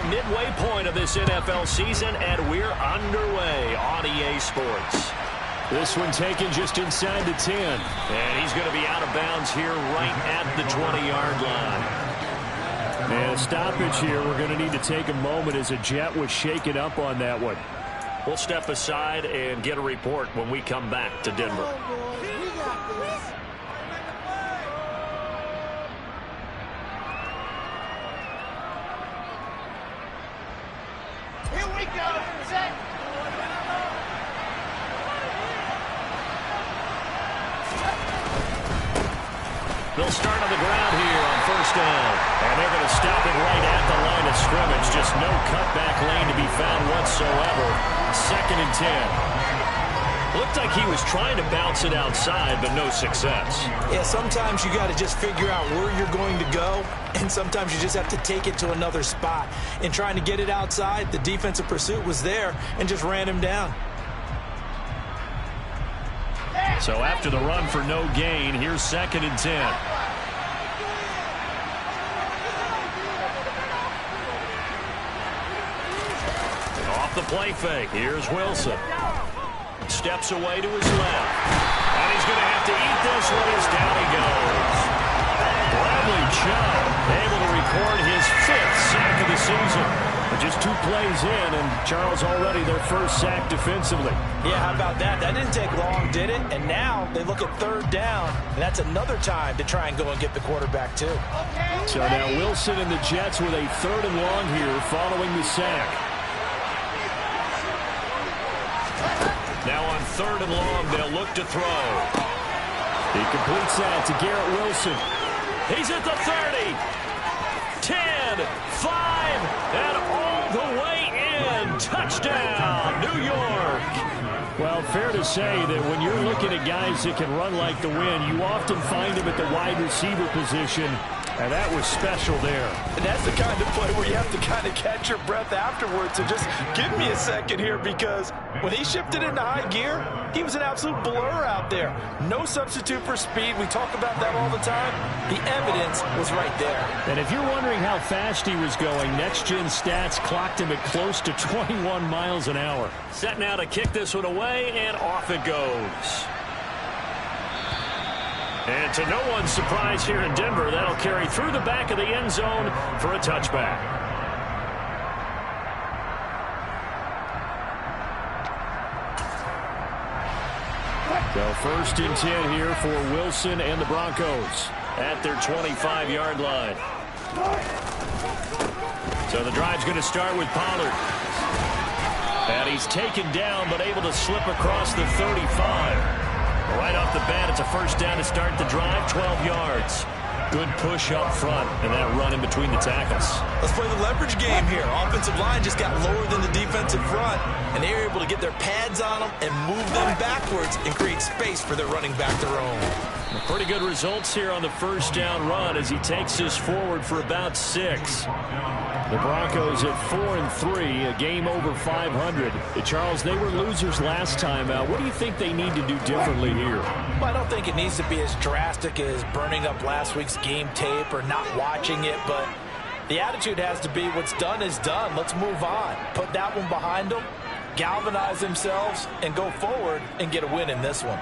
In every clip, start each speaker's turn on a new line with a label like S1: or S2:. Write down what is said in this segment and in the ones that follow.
S1: midway point of this NFL season, and we're underway on EA Sports.
S2: This one taken just inside the 10.
S1: And he's going to be out of bounds here right at the 20-yard line.
S2: And a stoppage here. We're going to need to take a moment as a Jet was shaken up on that one.
S1: We'll step aside and get a report when we come back to Denver. They'll start on the ground here on first down. And they're going to stop it right at the line of scrimmage. Just no cutback lane to be found whatsoever. 2nd and 10. Looked like he was trying to bounce it outside, but no success.
S3: Yeah, sometimes you got to just figure out where you're going to go, and sometimes you just have to take it to another spot. In trying to get it outside, the defensive pursuit was there and just ran him down.
S2: So after the run for no gain, here's 2nd and 10.
S1: Off the play fake, here's Wilson. Steps away to his left. And he's going to have to eat this one as down he goes. Bradley Chubb able to record his 5th sack of the season. But just 2 plays in, and Charles already their first sack defensively.
S3: Yeah, how about that? That didn't take long, did it? And now they look at 3rd down, and that's another time to try and go and get the quarterback, too.
S2: So now Wilson and the Jets with a 3rd and long here following the sack.
S1: Now on 3rd and long, they'll look to throw.
S2: He completes that to Garrett Wilson.
S1: He's at the 30. 10, 5, and all the way in. Touchdown, New York.
S2: Well, fair to say that when you're looking at guys that can run like the wind, you often find them at the wide receiver position, and that was special there.
S3: And that's the kind of play where you have to kind of catch your breath afterwards. So just give me a second here, because when he shifted into high gear, he was an absolute blur out there. No substitute for speed. We talk about that all the time. The evidence was right there.
S2: And if you're wondering how fast he was going, next-gen stats clocked him at close to 21 miles an hour.
S1: Set now to kick this one away, and off it goes. And to no one's surprise here in Denver, that'll carry through the back of the end zone for a touchback.
S2: So 1st and 10 here for Wilson and the Broncos
S1: at their 25-yard line. So the drive's going to start with Pollard. And he's taken down, but able to slip across the 35. Right off the bat, it's a first down to start the drive, 12 yards. Good push up front, and that run in between the tackles.
S3: Let's play the leverage game here. Offensive line just got lower than the defensive front, and they were able to get their pads on them and move them backwards and create space for their running back to roam.
S1: Pretty good results here on the first down run as he takes this forward for about 6.
S2: The Broncos at 4-3, a game over 500. Charles, they were losers last time out. What do you think they need to do differently here?
S3: Well, I don't think it needs to be as drastic as burning up last week's game tape or not watching it, but the attitude has to be what's done is done. Let's move on. Put that one behind them, galvanize themselves, and go forward and get a win in this one.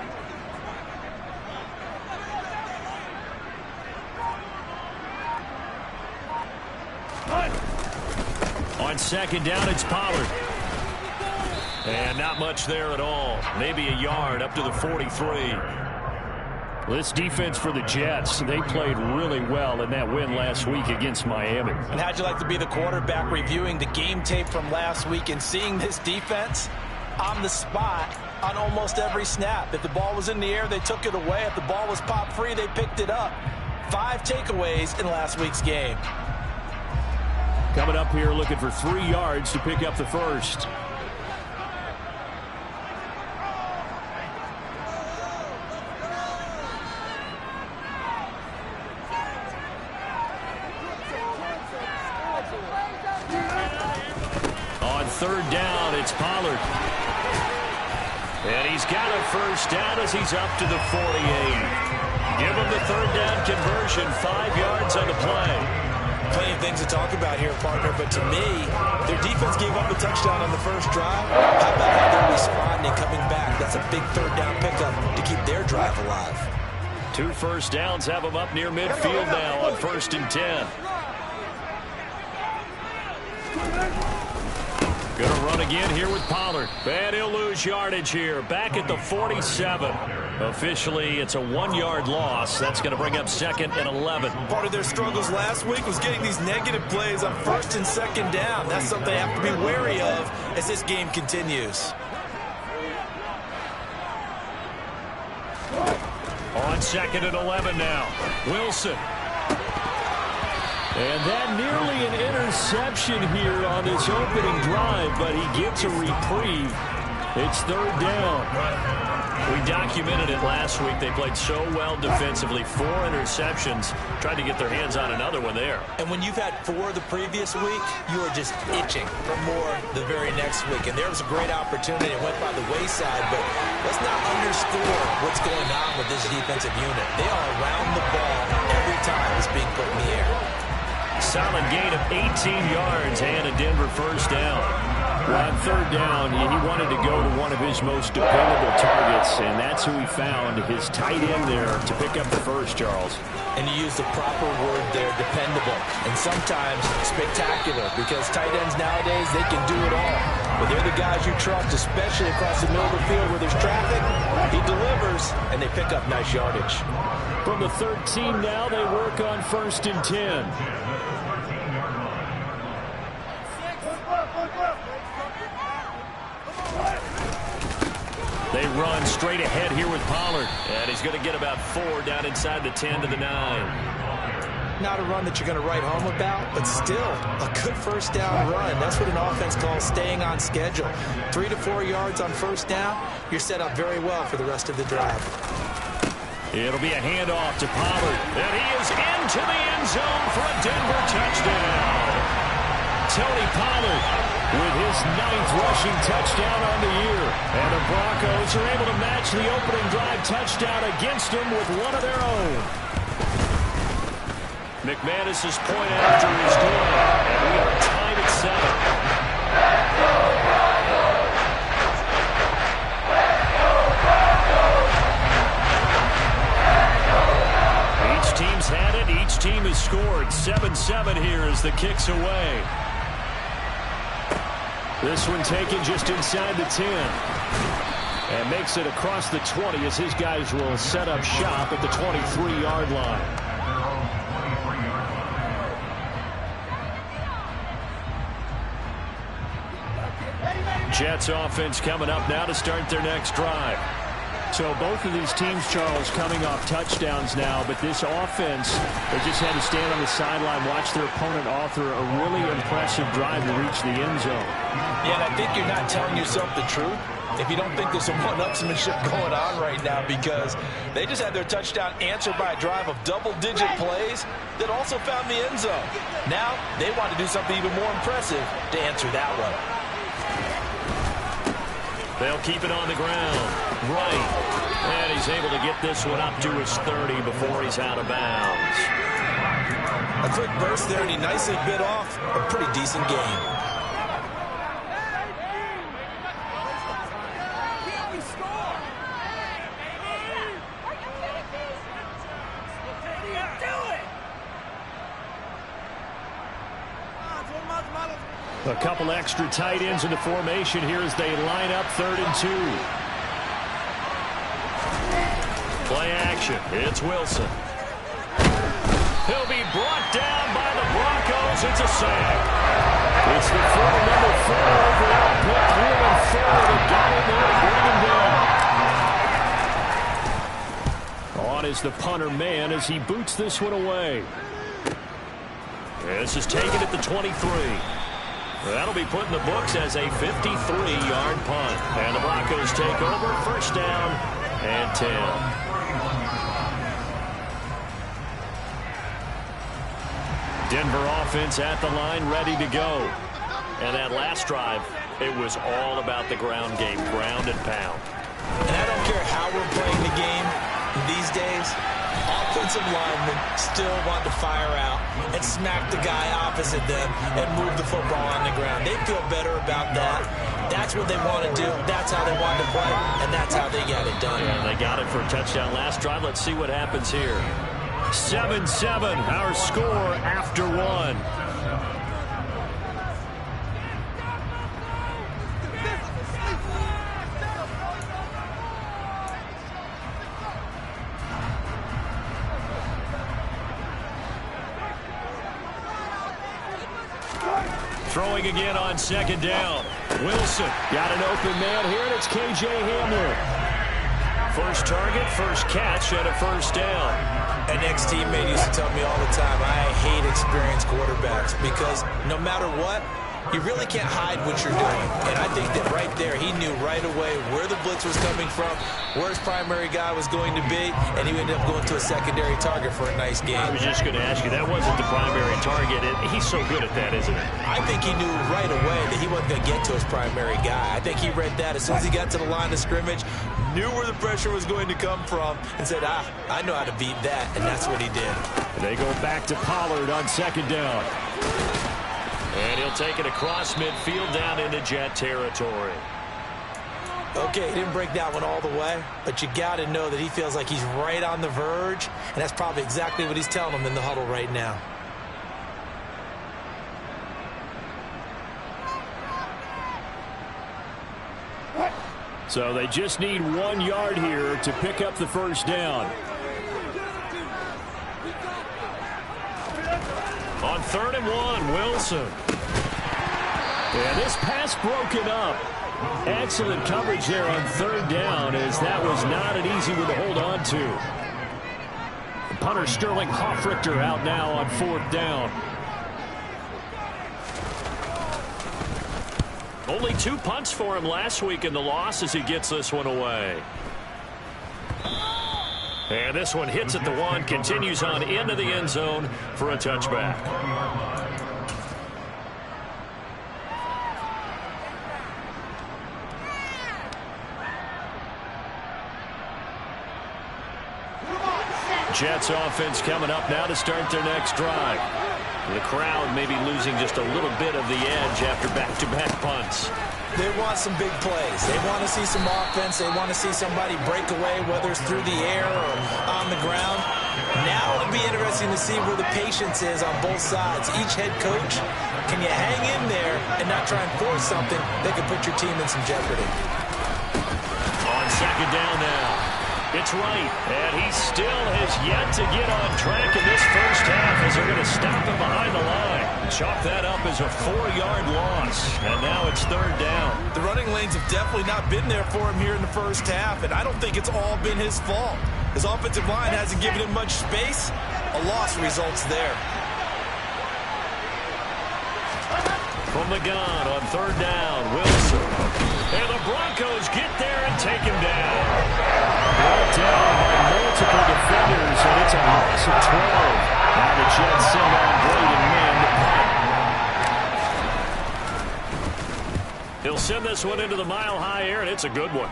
S1: On 2nd down, it's Pollard. And not much there at all. Maybe a yard up to the 43.
S2: This defense for the Jets, they played really well in that win last week against Miami.
S3: And how'd you like to be the quarterback reviewing the game tape from last week and seeing this defense on the spot on almost every snap? If the ball was in the air, they took it away. If the ball was popped free, they picked it up. 5 takeaways in last week's game.
S2: Coming up here looking for 3 yards to pick up the first.
S1: On 3rd down, it's Pollard. And he's got a first down as he's up to the 48. Give him the 3rd down conversion, 5 yards on the play.
S3: Plenty of things to talk about here, partner, but to me, their defense gave up a touchdown on the first drive. How about how they're responding, coming back? That's a big third down pickup to keep their drive alive.
S2: 2 first downs have them up near midfield now on 1st and 10. Going to run again here with Pollard. And he'll lose yardage here. Back at the 47. Officially, it's a 1-yard loss. That's going to bring up 2nd and 11.
S3: Part of their struggles last week was getting these negative plays on 1st and 2nd down. That's something they have to be wary of as this game continues.
S2: On 2nd and 11 now. Wilson. And that nearly an interception here on this opening drive, but he gets a reprieve. It's 3rd down. We documented it last week. They played so well defensively. 4 interceptions. Tried to get their hands on another one there.
S3: And when you've had 4 the previous week, you are just itching for more the very next week. And there was a great opportunity. It went by the wayside, but let's not underscore what's going on with this defensive unit. They are around the ball every time it's being put in the air.
S2: Solid gain of 18 yards and a Denver first down. Well, on 3rd down, he wanted to go to one of his most dependable targets, and that's who he found, his tight end there, to pick up the first, Charles.
S3: And you use the proper word there, dependable, and sometimes spectacular, because tight ends nowadays, they can do it all. But they're the guys you trust, especially across the middle of the field where there's traffic. He delivers, and they pick up nice yardage.
S2: From the 13 now, they work on 1st and 10. They run straight ahead here with Pollard. And he's going to get about 4 down inside the 10 to the 9.
S3: Not a run that you're going to write home about, but still a good first down run. That's what an offense calls staying on schedule. 3 to 4 yards on first down. You're set up very well for the rest of the drive.
S2: It'll be a handoff to Pollard. And he is into the end zone for a Denver touchdown. Tony Pollard with his 9th rushing touchdown on the year. And the Broncos are able to match the opening drive touchdown against them with one of their own. McManus's point after is good. And we are tied at 7. Each team's had it. Each team has scored. 7-7 here as the kick's away. This one taken just inside the 10. And makes it across the 20 as his guys will set up shop at the 23-yard line. Jets offense coming up now to start their next drive. So both of these teams, Charles, coming off touchdowns now, but this offense, they just had to stand on the sideline, watch their opponent author a really impressive drive to reach the end zone.
S3: Yeah, and I think you're not telling yourself the truth if you don't think there's some one-upsmanship going on right now, because they just had their touchdown answered by a drive of double-digit plays that also found the end zone. Now they want to do something even more impressive to answer that one.
S2: They'll keep it on the ground. Right. And he's able to get this one up to his 30 before he's out of bounds.
S3: A quick burst there, and he nicely bit off a pretty decent game.
S2: A couple extra tight ends in the formation here as they line up 3rd and 2. Play action. It's Wilson. He'll be brought down by the Broncos. It's a sack. It's the former number 4 overall pick, moving forward and got him there to bring him down. On is the punter man as he boots this one away. This is taken at the 23. That'll be put in the books as a 53-yard punt. And the Broncos take over, first down and 10. Denver offense at the line, ready to go. And that last drive, it was all about the ground game, ground and pound.
S3: And I don't care how we're playing the game these days. Offense defensive linemen still want to fire out and smack the guy opposite them and move the football on the ground. They feel better about that. That's what they want to do. That's how they want to play, and that's how they got it done.
S1: Yeah, they got it for a touchdown last drive. Let's see what happens here. 7-7, our score after one. Throwing again on second down. Wilson got an open man here, and it's K.J. Hamler. First target, first catch, and a first down.
S3: An ex-teammate used to tell me all the time, I hate experienced quarterbacks because no matter what, you really can't hide what you're doing. And I think that right there, he knew right away where the blitz was coming from, where his primary guy was going to be, and he ended up going to a secondary target for a nice game.
S1: I was just going to ask you, that wasn't the primary target. He's so good at that, isn't he?
S3: I think he knew right away that he wasn't going to get to his primary guy. I think he read that as soon as he got to the line of scrimmage, knew where the pressure was going to come from, and said, I know how to beat that, and that's what he did.
S1: They go back to Pollard on second down. And he'll take it across midfield down into Jet territory.
S3: Okay, he didn't break that one all the way, but you got to know that he feels like he's right on the verge, and that's probably exactly what he's telling them in the huddle right now.
S1: So they just need 1 yard here to pick up the first down. On 3rd and 1, Wilson. And this pass broken up. Excellent coverage there on 3rd down, as that was not an easy one to hold on to. Punter Sterling Hoffrichter out now on 4th down. Only 2 punts for him last week in the loss as he gets this one away. And this one hits at the 1, continues on into the end zone for a touchback. Jets offense coming up now to start their next drive. The crowd maybe losing just a little bit of the edge after back-to-back punts.
S3: They want some big plays. They want to see some offense. They want to see somebody break away, whether it's through the air or on the ground. Now it'll be interesting to see where the patience is on both sides. Each head coach, can you hang in there and not try and force something that could put your team in some jeopardy?
S1: On second down now. It's right, and he still has yet to get on track in this first half as they're going to stop him behind the line. Chalk that up as a 4-yard loss, and now it's 3rd down.
S3: The running lanes have definitely not been there for him here in the first half, and I don't think it's all been his fault. His offensive line hasn't given him much space. A loss results there.
S1: From the gun on 3rd down, Wilson. And the Broncos get there and take him down. Brought down by multiple defenders, and it's a loss of 12. Now the Jets send on Braden Mann to punt. He'll send this one into the mile-high air, and it's a good one.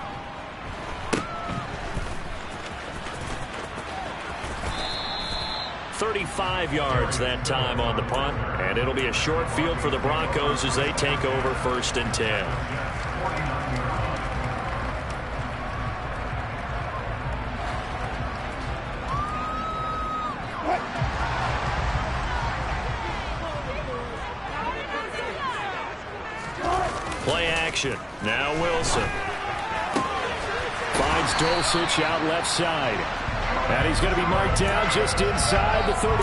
S1: "35 yards that time on the punt, and it'll be a short field for the Broncos as they take over 1st and 10. Play action. Now Wilson. Finds Dulcich out left side. And he's going to be marked down just inside the 35.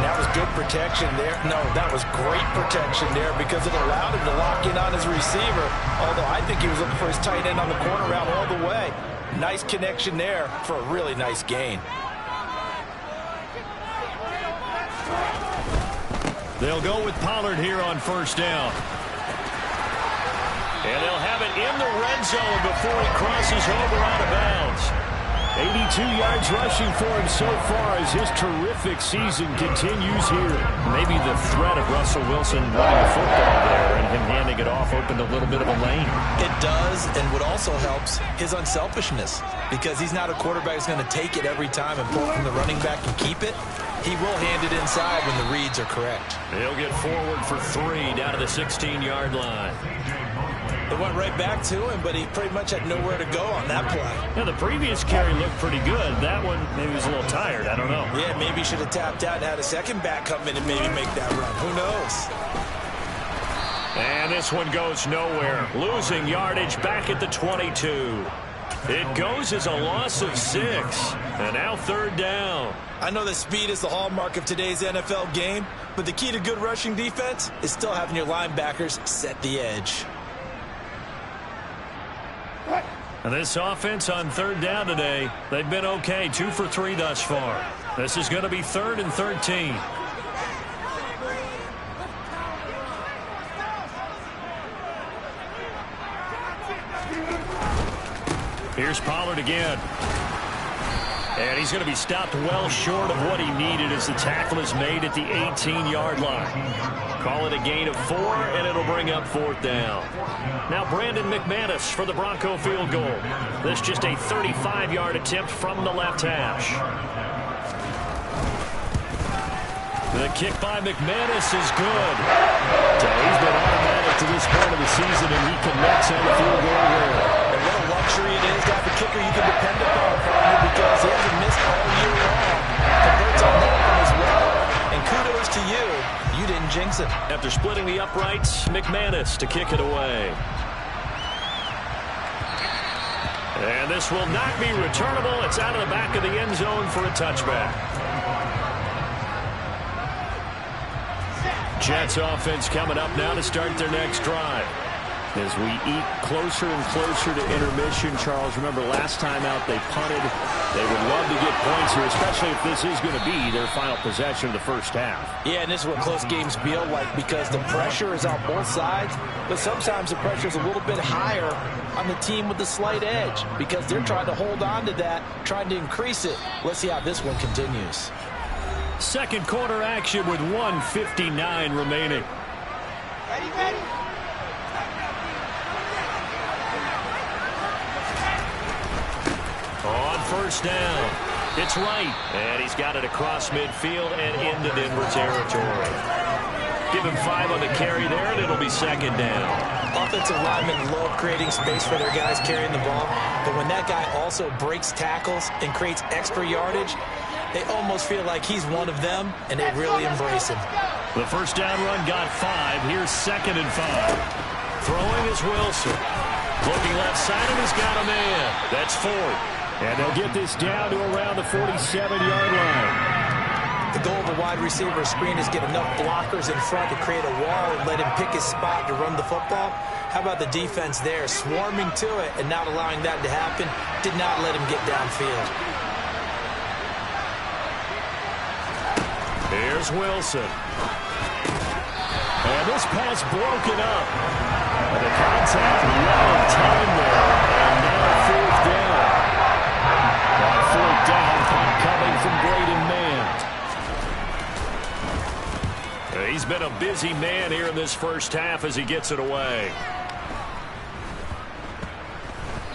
S3: That was good protection there. No, that was great protection there because it allowed him to lock in on his receiver. Although I think he was looking for his tight end on the corner route all the way. Nice connection there for a really nice gain.
S1: They'll go with Pollard here on 1st down. And they'll have it in the red zone before he crosses over out of bounds.
S2: 82 yards rushing for him so far as his terrific season continues here.
S1: Maybe the threat of Russell Wilson running the football there and him handing it off opened a little bit of a lane.
S3: It does, and what also helps, his unselfishness. Because he's not a quarterback who's going to take it every time and pull it from the running back and keep it. He will hand it inside when the reads are correct.
S1: He'll get forward for 3 down to the 16-yard line.
S3: It went right back to him, but he pretty much had nowhere to go on that play.
S1: Yeah, the previous carry looked pretty good. That one, maybe he was a little tired. I don't know.
S3: Yeah, maybe he should have tapped out and had a second back come in and maybe make that run. Who knows?
S1: And this one goes nowhere. Losing yardage back at the 22. It goes as a loss of 6. And now 3rd down.
S3: I know that speed is the hallmark of today's NFL game, but the key to good rushing defense is still having your linebackers set the edge.
S1: And this offense on 3rd down today, they've been okay. 2 for 3 thus far. This is going to be 3rd and 13. Here's Pollard again. And he's going to be stopped well short of what he needed as the tackle is made at the 18-yard line. Call it a gain of 4, and it'll bring up 4th down. Now Brandon McManus for the Bronco field goal. This just a 35-yard attempt from the left hash. The kick by McManus is good. So he's been automatic to this point of the season, and he connects on the field goal there.
S3: And what a luxury it is to have a kicker you can depend upon, partner, because he hasn't missed all year long. Converts on that one as well. And kudos to you. You didn't jinx it.
S1: After splitting the uprights, McManus to kick it away. And this will not be returnable. It's out of the back of the end zone for a touchback. Jets offense coming up now to start their next drive. As we eat closer and closer to intermission, Charles, remember last time out they punted. They would love to get points here, especially if this is going to be their final possession of the first half.
S3: Yeah, and this is what close games feel like because the pressure is on both sides, but sometimes the pressure is a little bit higher on the team with the slight edge because they're trying to hold on to that, trying to increase it. Let's see how this one continues.
S1: Second quarter action with 1:59 remaining.
S4: Ready.
S1: On first down, it's right, and he's got it across midfield and into Denver territory. Give him 5 on the carry there, and it'll be 2nd down.
S3: Offensive linemen love creating space for their guys carrying the ball, but when that guy also breaks tackles and creates extra yardage, they almost feel like he's one of them, and they really embrace him.
S1: The first down run got 5. Here's 2nd and 5. Throwing is Wilson. Looking left side, and he's got a man. That's 4th. And they'll get this down to around the 47-yard line.
S3: The goal of a wide receiver screen is get enough blockers in front to create a wall and let him pick his spot to run the football. How about the defense there, swarming to it and not allowing that to happen? Did not let him get downfield.
S1: Here's Wilson. And this pass broken up. And the contact long time there. And now 4th down. On 4th down, punt coming from Braden Mann. He's been a busy man here in this first half as he gets it away.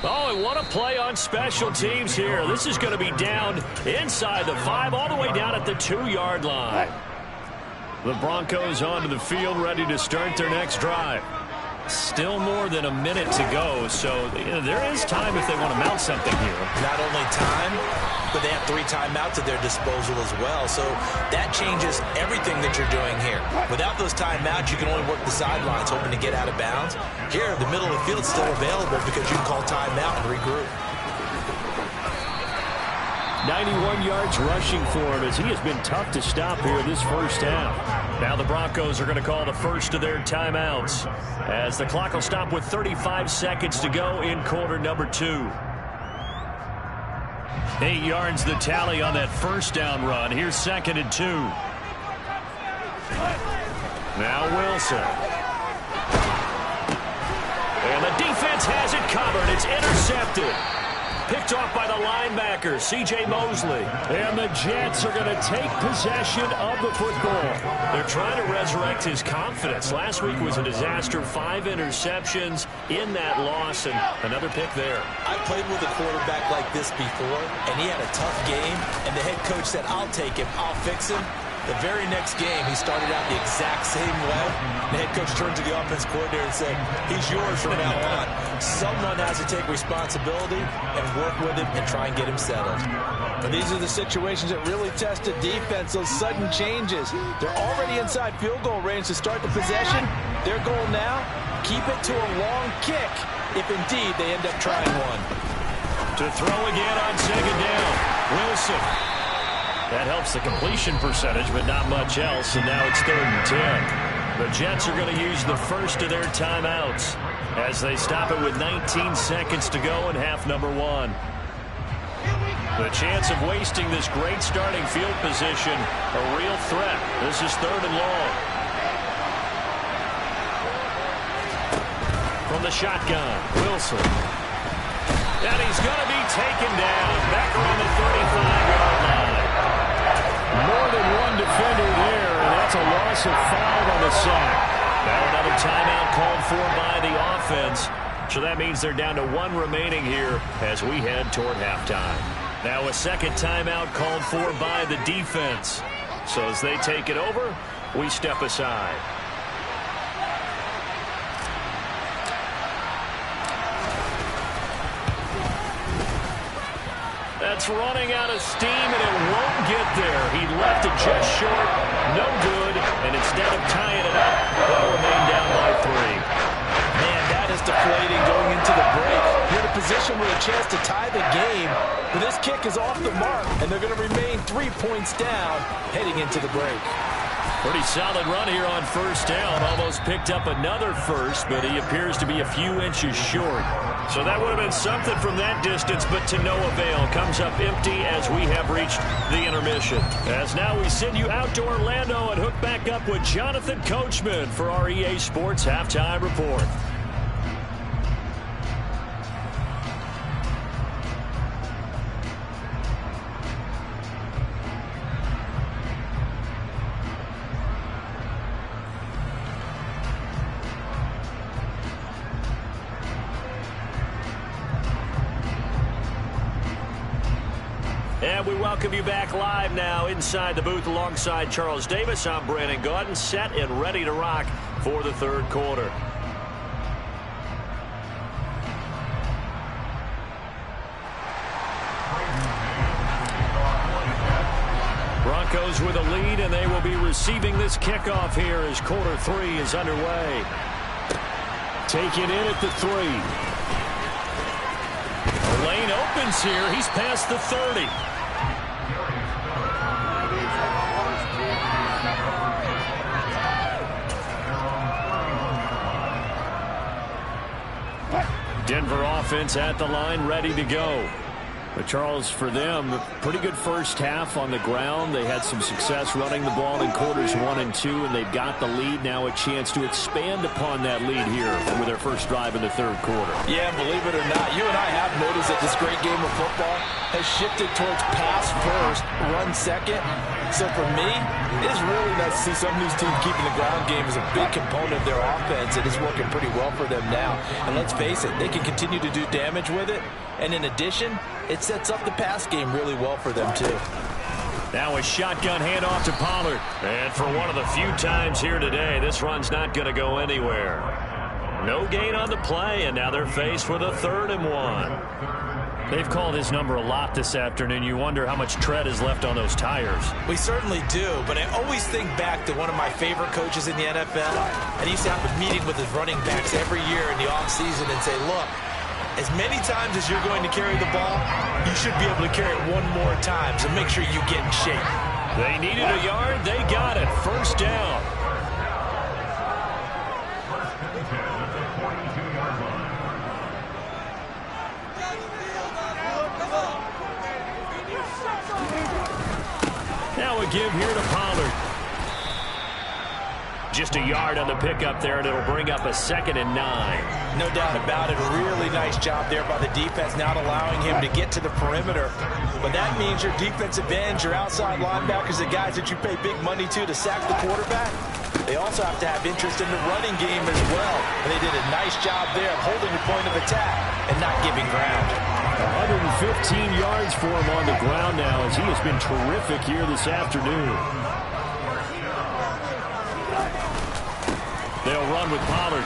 S1: Oh, and what a play on special teams here. This is going to be down inside the 5, all the way down at the 2-yard line. The Broncos onto the field, ready to start their next drive. Still more than a minute to go, so there is time if they want to mount something here.
S3: Not only time, but they have 3 timeouts at their disposal as well. So that changes everything that you're doing here. Without those timeouts, you can only work the sidelines, hoping to get out of bounds. Here, the middle of the field is still available because you can call timeout and regroup.
S1: 91 yards rushing for him as he has been tough to stop here this first half. Now the Broncos are going to call the first of their timeouts as the clock will stop with 35 seconds to go in quarter number 2. 8 yards the tally on that first down run. Here's 2nd and 2. Now Wilson. And the defense has it covered. It's intercepted. Picked off by the linebacker, C.J. Mosley.
S2: And the Jets are going to take possession of the football.
S1: They're trying to resurrect his confidence. Last week was a disaster. 5 interceptions in that loss, and another pick there.
S3: I played with a quarterback like this before, and he had a tough game, and the head coach said, I'll take him, I'll fix him. The very next game, he started out the exact same way. The head coach turned to the offense coordinator and said, he's yours from now on. Someone has to take responsibility and work with him and try and get him settled.
S5: And these are the situations that really test the defense, those sudden changes. They're already inside field goal range to start the possession. Their goal now, keep it to a long kick, if indeed they end up trying one.
S1: To throw again on second down, Wilson. That helps the completion percentage, but not much else, and now it's 3rd and 10. The Jets are going to use the first of their timeouts as they stop it with 19 seconds to go in half number 1. The chance of wasting this great starting field position, a real threat. This is 3rd and long. From the shotgun, Wilson. And he's going to be taken down back around the 35-yard line.
S2: More than one defender there, and that's a loss of 5 on the sack.
S1: Now another timeout called for by the offense. So that means they're down to 1 remaining here as we head toward halftime. Now a second timeout called for by the defense. So as they take it over, we step aside. That's running out of steam, and it won't get there. He left it just short, no good, and instead of tying it up, they'll remain down by 3.
S5: Man, that is deflating going into the break. You're in a position with a chance to tie the game, but this kick is off the mark, and they're going to remain 3 points down heading into the break.
S1: Pretty solid run here on first down. Almost picked up another first, but he appears to be a few inches short. So that would have been something from that distance, but to no avail. Comes up empty as we have reached the intermission. As now we send you out to Orlando and hook back up with Jonathan Coachman for our EA Sports Halftime Report. And we welcome you back live now inside the booth alongside Charles Davis. I'm Brandon Gaudin, set and ready to rock for the 3rd quarter. Broncos with a lead, and they will be receiving this kickoff here as quarter 3 is underway.
S2: Taken in at the 3.
S1: The lane opens here. He's past the 30. Denver offense at the line, ready to go.
S2: But Charles, for them, a pretty good first half on the ground. They had some success running the ball in quarters 1 and 2, and they've got the lead now, a chance to expand upon that lead here with their first drive in the 3rd quarter.
S5: Yeah, believe it or not, you and I have noticed that this great game of football has shifted towards pass first, run second. So for me, it is really nice to see some of these teams keeping the ground game as a big component of their offense. It is working pretty well for them now. And let's face it, they can continue to do damage with it. And in addition, it sets up the pass game really well for them too.
S1: Now a shotgun handoff to Pollard. And for one of the few times here today, this run's not going to go anywhere. No gain on the play, and now they're faced with a 3rd and 1. They've called his number a lot this afternoon. You wonder how much tread is left on those tires.
S3: We certainly do, but I always think back to one of my favorite coaches in the NFL, and he used to have a meeting with his running backs every year in the offseason and say, look, as many times as you're going to carry the ball, you should be able to carry it 1 more time, so make sure you get in shape.
S1: They needed a yard. They got it. First down. Now a give here to Pollard. Just a yard on the pickup there, and it'll bring up a 2nd and 9.
S3: No doubt about it. Really nice job there by the defense, not allowing him to get to the perimeter. But that means your defensive ends, your outside linebackers, the guys that you pay big money to sack the quarterback, they also have to have interest in the running game as well. And they did a nice job there of holding the point of attack and not giving ground.
S2: 115 yards for him on the ground now as he has been terrific here this afternoon. They'll run with Pollard.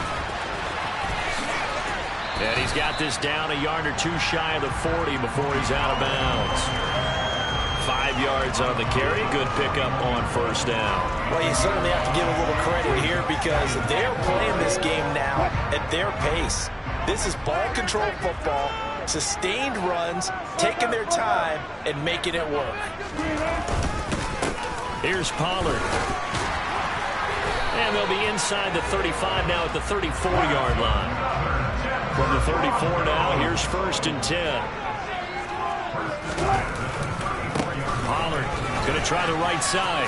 S1: And he's got this down a yard or two shy of the 40 before he's out of bounds. 5 yards on the carry. Good pickup on 1st down.
S3: Well, you certainly have to give a little credit here because they're playing this game now at their pace. This is ball control football, sustained runs, taking their time, and making it work.
S1: Here's Pollard. And they'll be inside the 35 now at the 34-yard line. From the 34 now, here's 1st and 10. Pollard going to try the right side.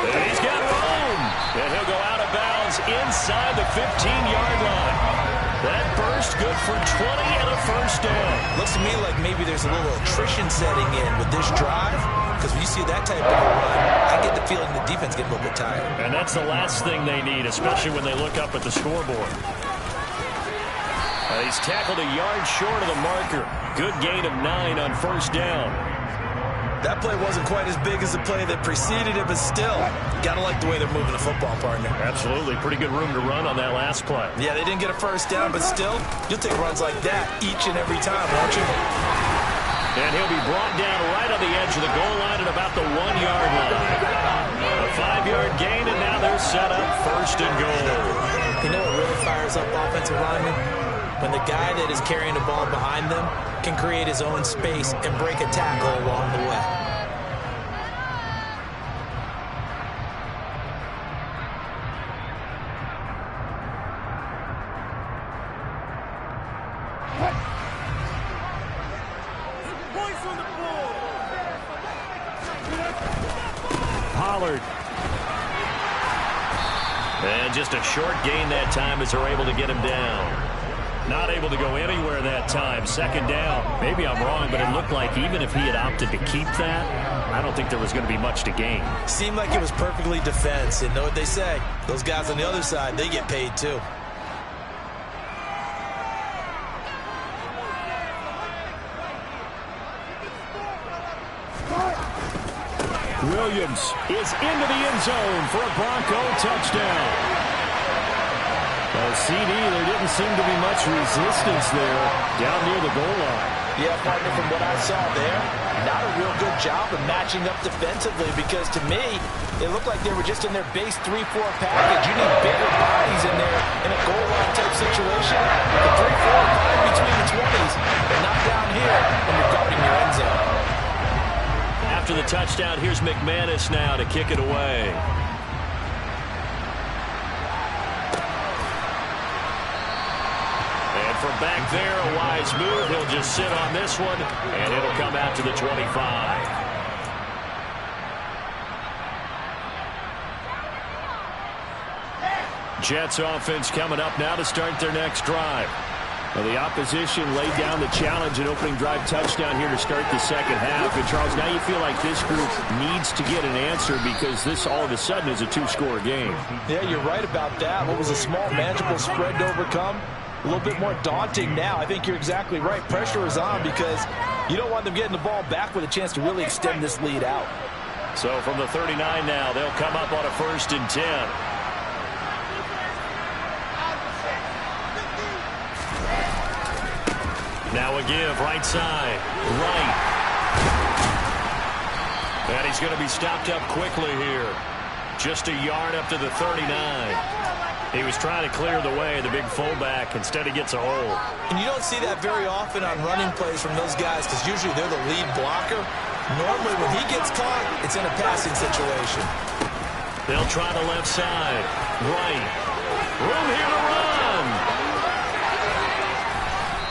S1: And he's got room. And he'll go out of bounds inside the 15-yard line. That burst good for 20 and a 1st down.
S3: Looks to me like maybe there's a little attrition setting in with this drive. Because when you see that type of a run, I get the feeling the defense get a little bit tired.
S1: And that's the last thing they need, especially when they look up at the scoreboard. He's tackled a yard short of the marker. Good gain of 9 on 1st down.
S3: That play wasn't quite as big as the play that preceded it, but still, got to like the way they're moving the football, partner.
S1: Absolutely. Pretty good room to run on that last play.
S3: Yeah, they didn't get a 1st down, but still, you'll take runs like that each and every time, won't you?
S1: And he'll be brought down right on the edge of the goal line at about the 1-yard line. A 5-yard gain, and now they're set up 1st and goal.
S3: You know what really fires up offensive linemen? When the guy that is carrying the ball behind them can create his own space and break a tackle along the way.
S1: Pollard. And just a short gain that time as they're able to get him down. Not able to go anywhere that time. 2nd down. Maybe I'm wrong, but it looked like even if he had opted to keep that, I don't think there was going to be much to gain.
S3: Seemed like it was perfectly defense. And know what they say? Those guys on the other side, they get paid too.
S2: Williams is into the end zone for a Bronco touchdown. CD, there didn't seem to be much resistance there down near the goal line.
S3: Yeah, partner, from what I saw there, not a real good job of matching up defensively because to me, it looked like they were just in their base 3-4 package. You need bigger bodies in there in a goal line type situation. The 3-4 fine between the 20s, but not down here when you're guarding your end zone.
S1: After the touchdown, here's McManus now to kick it away. From back there, a wise move. He'll just sit on this one, and it'll come out to the 25. Jets offense coming up now to start their next drive.
S2: Well, the opposition laid down the challenge and opening drive touchdown here to start the 2nd half. And, Charles, now you feel like this group needs to get an answer because this all of a sudden is a 2-score game.
S3: Yeah, you're right about that. What was a small, manageable spread to overcome? A little bit more daunting now. I think you're exactly right. Pressure is on because you don't want them getting the ball back with a chance to really extend this lead out.
S1: So from the 39 now, they'll come up on a 1st and 10. Now a give, right side, right. And he's going to be stopped up quickly here. Just a yard up to the 39. He was trying to clear the way, the big fullback. Instead, he gets a hole.
S3: And you don't see that very often on running plays from those guys because usually they're the lead blocker. Normally, when he gets caught, it's in a passing situation.
S1: They'll try the left side. Right. Room here to run.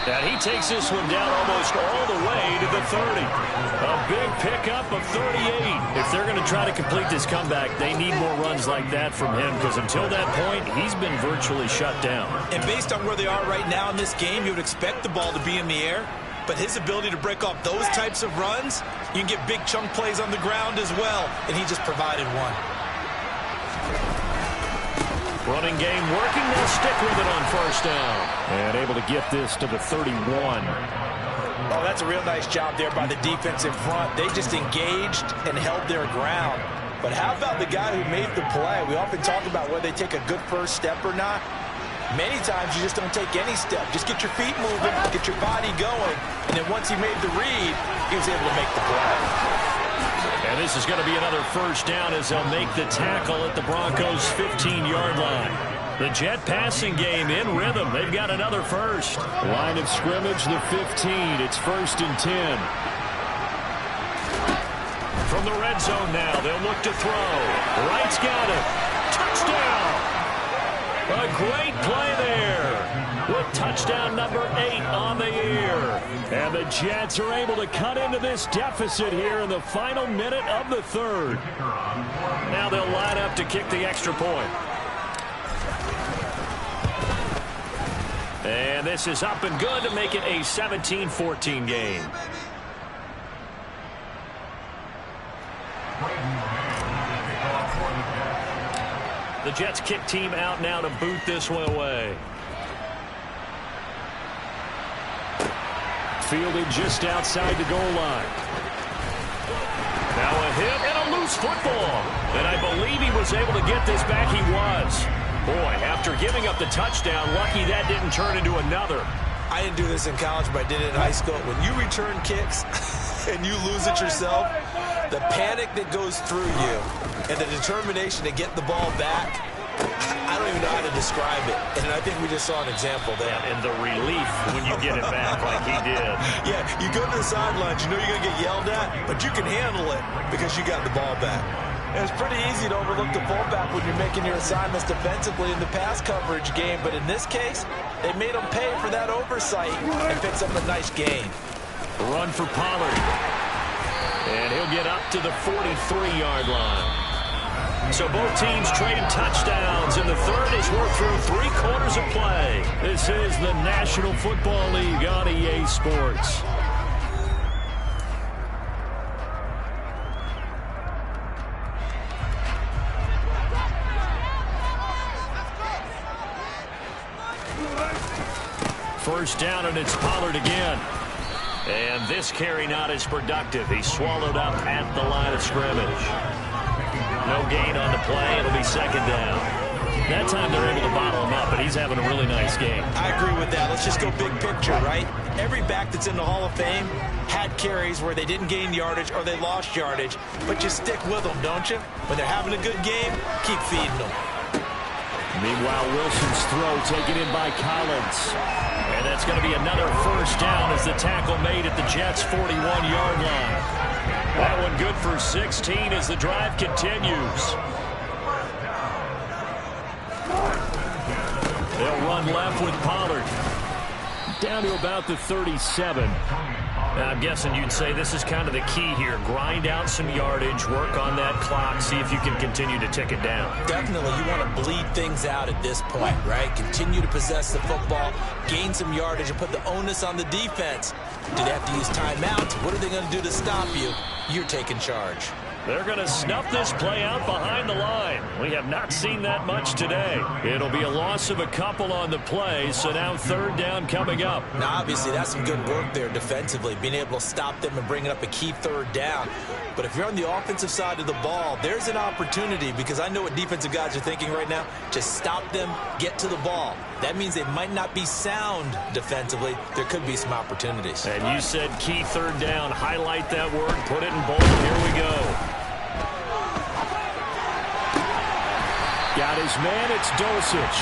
S1: And he takes this one down almost all the way to the 30. A big pickup of 38. If they're going to try to complete this comeback, they need more runs like that from him, because until that point, he's been virtually shut down.
S3: And based on where they are right now in this game, you would expect the ball to be in the air. But his ability to break off those types of runs, you can get big chunk plays on the ground as well, and he just provided one.
S1: Running game working. They'll stick with it on first down. And able to get this to the 31.
S3: Oh, that's a real nice job there by the defense in front. They just engaged and held their ground. But how about the guy who made the play? We often talk about whether they take a good first step or not. Many times you just don't take any step. Just get your feet moving, get your body going, and then once he made the read, he was able to make the play.
S1: And this is going to be another first down as they'll make the tackle at the Broncos' 15-yard line. The Jet passing game in rhythm. They've got another first. Line of scrimmage, the 15. It's 1st and 10. From the red zone now, they'll look to throw. Wright's got it. Touchdown! A great play there with touchdown number 8 on the year. And the Jets are able to cut into this deficit here in the final minute of the third. Now they'll line up to kick the extra point. And this is up and good to make it a 17-14 game. The Jets kick team out now to boot this one away. Fielded just outside the goal line. Now a hit and a loose football. And I believe he was able to get this back. He was. Boy, after giving up the touchdown, lucky that didn't turn into another.
S3: I didn't do this in college, but I did it in high school. When you return kicks and you lose it yourself, the panic that goes through you and the determination to get the ball back, I don't even know how to describe it. And I think we just saw an example there.
S1: And the relief when you get it back like he did.
S3: Yeah, you go to the sidelines, you know you're going to get yelled at, but you can handle it because you got the ball back. And it's pretty easy to overlook the fullback when you're making your assignments defensively in the pass coverage game. But in this case, they made him pay for that oversight and picks up a nice gain.
S1: Run for Pollard. And he'll get up to the 43-yard line. So both teams trading touchdowns, and the third as we're through 3 quarters of play. This is the National Football League on EA Sports. First down, and it's Pollard again. And this carry not as productive. He's swallowed up at the line of scrimmage. No gain on the play. It'll be second down. That time they're able to bottle him up, but he's having a really nice game.
S3: I agree with that. Let's just go big picture, right? Every back that's in the Hall of Fame had carries where they didn't gain yardage or they lost yardage, but you stick with them, don't you? When they're having a good game, keep feeding them.
S1: Meanwhile, Wilson's throw taken in by Collins. And that's going to be another first down as the tackle made at the Jets' 41-yard line. That one good for 16 as the drive continues. They'll run left with Pollard. Down to about the 37. Now, I'm guessing you'd say this is kind of the key here. Grind out some yardage, work on that clock, see if you can continue to tick it down.
S3: Definitely, you want to bleed things out at this point, right? Continue to possess the football, gain some yardage, and put the onus on the defense. Do they have to use timeouts? What are they going to do to stop you? You're taking charge.
S1: They're going to snuff this play out behind the line. We have not seen that much today. It'll be a loss of a couple on the play, so now third down coming up.
S3: Now, obviously, that's some good work there defensively, being able to stop them and bringing up a key third down. But if you're on the offensive side of the ball, there's an opportunity, because I know what defensive guys are thinking right now. Just stop them, get to the ball. That means they might not be sound defensively. There could be some opportunities.
S1: And you said key third down. Highlight that word. Put it in bold. Here we go. Got his man. It's Dulcich.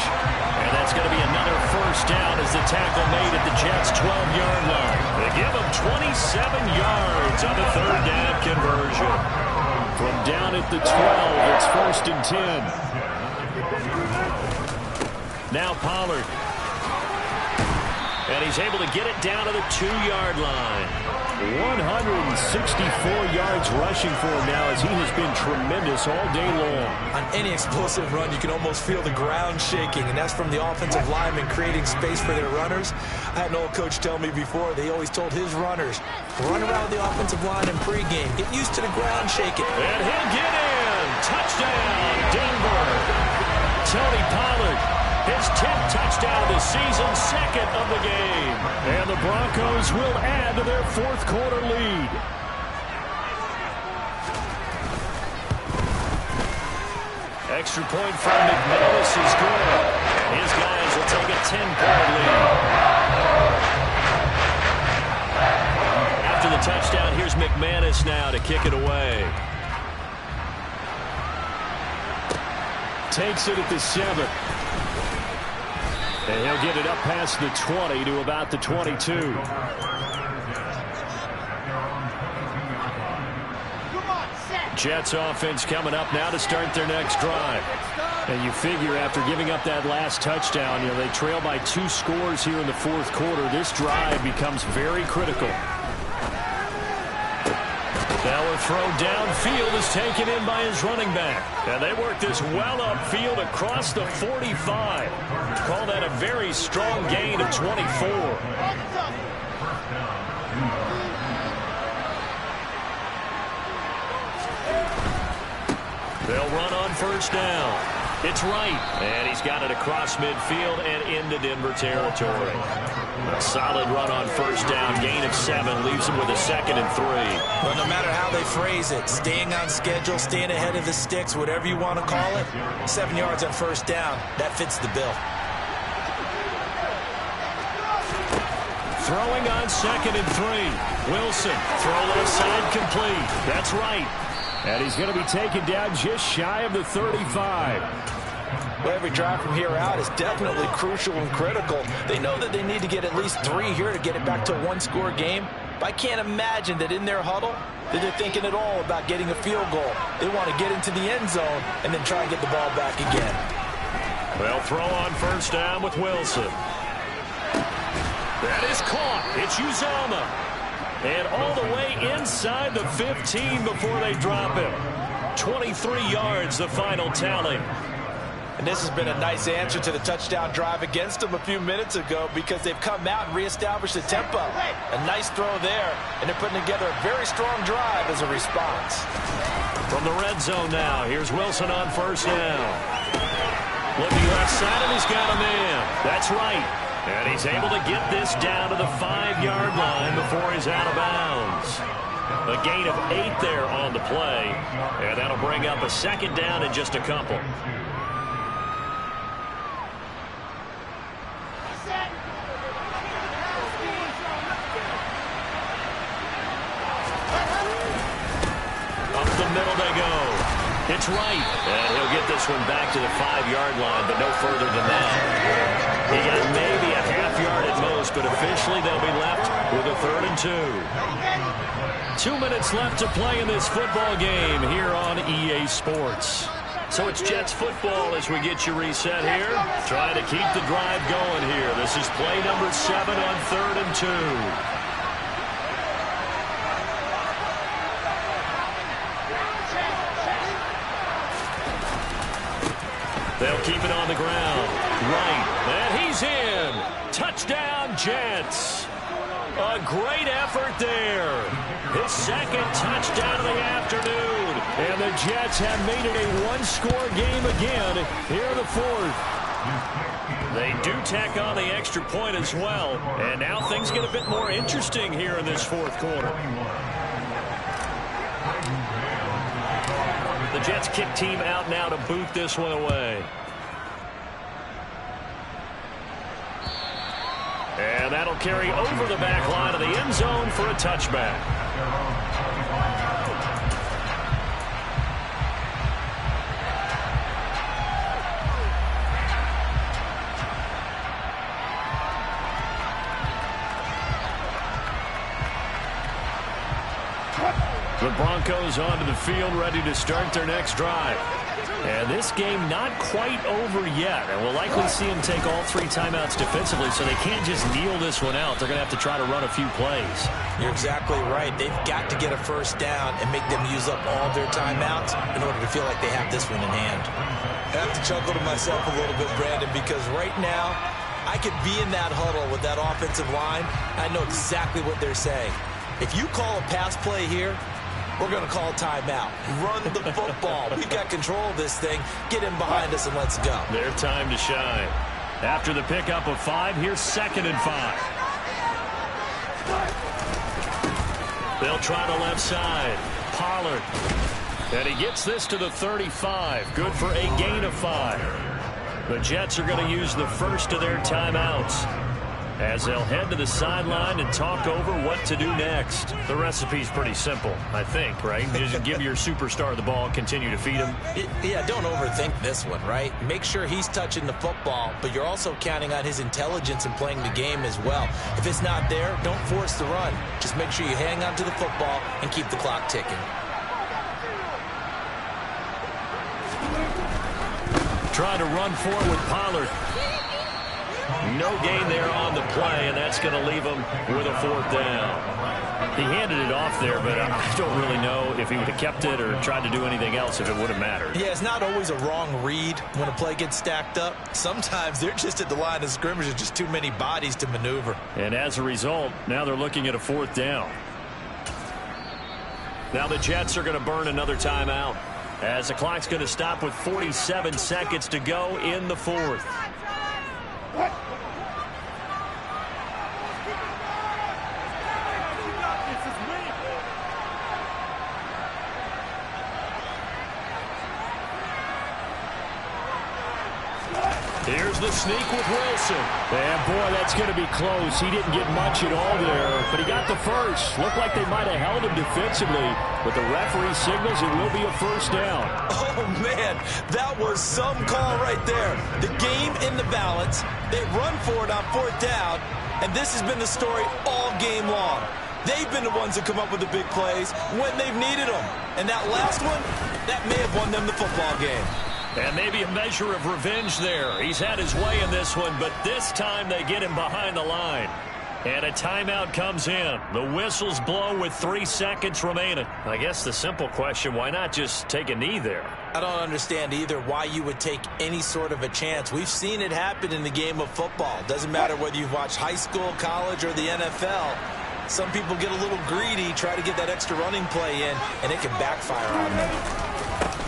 S1: And that's going to be another first down as the tackle made at the Jets' 12-yard line. They give him 27 yards on the third down conversion. From down at the 12, it's 1st and 10. Now Pollard. And he's able to get it down to the 2-yard line.
S2: 164 yards rushing for him now as he has been tremendous all day long.
S3: On any explosive run, you can almost feel the ground shaking, and that's from the offensive linemen creating space for their runners. I had an old coach tell me before, they always told his runners, run around the offensive line in pregame. Get used to the ground shaking.
S1: And he'll get in. Touchdown, Denver. Tony Pollard, his 10th touchdown of the season, second of the game.
S2: And the Broncos will add to their fourth quarter lead.
S1: Extra point from McManus is good. His guys will take a 10-point lead. After the touchdown, here's McManus now to kick it away.
S2: Takes it at the 7. And he'll get it up past the 20 to about the 22.
S1: Jets offense coming up now to start their next drive.
S2: And you figure after giving up that last touchdown, they trail by 2 scores here in the fourth quarter. This drive becomes very critical.
S1: Now a throw downfield is taken in by his running back. And they work this well upfield across the 45. Call that a very strong gain of 24. They'll run on first down. It's right. And he's got it across midfield and into Denver territory. A solid run on first down. Gain of 7 leaves him with a 2nd and 3.
S3: Well, no matter how they phrase it, staying on schedule, staying ahead of the sticks, whatever you want to call it, 7 yards on first down, that fits the bill.
S1: Throwing on 2nd and 3. Wilson, throw left side complete. That's right.
S2: And he's going to be taken down just shy of the 35.
S3: Well, every drive from here out is definitely crucial and critical. They know that they need to get at least 3 here to get it back to a 1-score game. But I can't imagine that in their huddle that they're thinking at all about getting a field goal. They want to get into the end zone and then try and get the ball back again.
S1: Well, throw on first down with Wilson. That is caught. It's Uzomah. And all the way inside the 15 before they drop him. 23 yards, the final tally.
S3: And this has been a nice answer to the touchdown drive against them a few minutes ago because they've come out and reestablished the tempo. A nice throw there, and they're putting together a very strong drive as a response.
S1: From the red zone now, here's Wilson on first down. Looking left side, and he's got a man. That's right. And he's able to get this down to the 5-yard line before he's out of bounds. A gain of 8 there on the play. And that'll bring up a 2nd down in just a couple. Up the middle they go. It's right. And he'll get this one back to the 5-yard line, but no further than that. He got maybe a half-yard at most, but officially they'll be left with a 3rd and 2. 2 minutes left to play in this football game here on EA Sports. So it's Jets football as we get you reset here. Trying to keep the drive going here. This is play number 7 on 3rd and 2. They'll keep it on the ground. Right. And he's in. Touchdown, Jets. A great effort there. His 2nd touchdown of the afternoon.
S2: And the Jets have made it a 1-score game again here in the 4th.
S1: They do tack on the extra point as well. And now things get a bit more interesting here in this 4th quarter. The Jets kick team out now to boot this one away. And that'll carry over the back line of the end zone for a touchback. The Broncos onto the field ready to start their next drive.
S2: And this game not quite over yet. And we'll likely see him take all 3 timeouts defensively, so they can't just kneel this one out. They're going to have to try to run a few plays.
S3: You're exactly right. They've got to get a first down and make them use up all their timeouts in order to feel like they have this one in hand. I have to chuckle to myself a little bit, Brandon, because right now I could be in that huddle with that offensive line. I know exactly what they're saying. If you call a pass play here, we're going to call a timeout. Run the football. We've got control of this thing. Get in behind us and let's go.
S2: Their time to shine. After the pickup of 5, here's 2nd and 5. They'll try the left side. Pollard. And he gets this to the 35. Good for a gain of 5. The Jets are going to use the first of their timeouts as they'll head to the sideline and talk over what to do next. The recipe's pretty simple, I think, right? Just give your superstar the ball, continue to feed him.
S3: Yeah, don't overthink this one, right? Make sure he's touching the football, but you're also counting on his intelligence in playing the game as well. If it's not there, don't force the run. Just make sure you hang on to the football and keep the clock ticking.
S2: Trying to run forward with Pollard. No gain there on the play, and that's going to leave him with a 4th down. He handed it off there, but I don't really know if he would have kept it or tried to do anything else if it would have mattered.
S3: Yeah, it's not always a wrong read when a play gets stacked up. Sometimes they're just at the line of scrimmage. There's just too many bodies to maneuver.
S2: And as a result, now they're looking at a 4th down. Now the Jets are going to burn another timeout as the clock's going to stop with 47 seconds to go in the 4th. Here's the sneak with Wilson.
S1: And boy, that's going to be close. He didn't get much at all there, but he got the first. Looked like they might have held him defensively, but the referee signals it will be a 1st down.
S3: Oh, man, that was some call right there. The game in the balance. They run for it on 4th down, and this has been the story all game long. They've been the ones that come up with the big plays when they've needed them. And that last one, that may have won them the football game.
S2: And maybe a measure of revenge there. He's had his way in this one, but this time they get him behind the line. And a timeout comes in. The whistles blow with 3 seconds remaining. I guess the simple question, why not just take a knee there?
S3: I don't understand either why you would take any sort of a chance. We've seen it happen in the game of football. Doesn't matter whether you've watched high school, college, or the NFL. Some people get a little greedy, try to get that extra running play in, and it can backfire on them.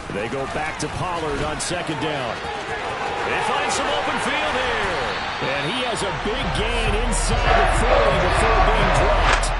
S1: They go back to Pollard on 2nd down.
S2: They find some open field here.
S1: And he has a big gain inside the 40 before being dropped.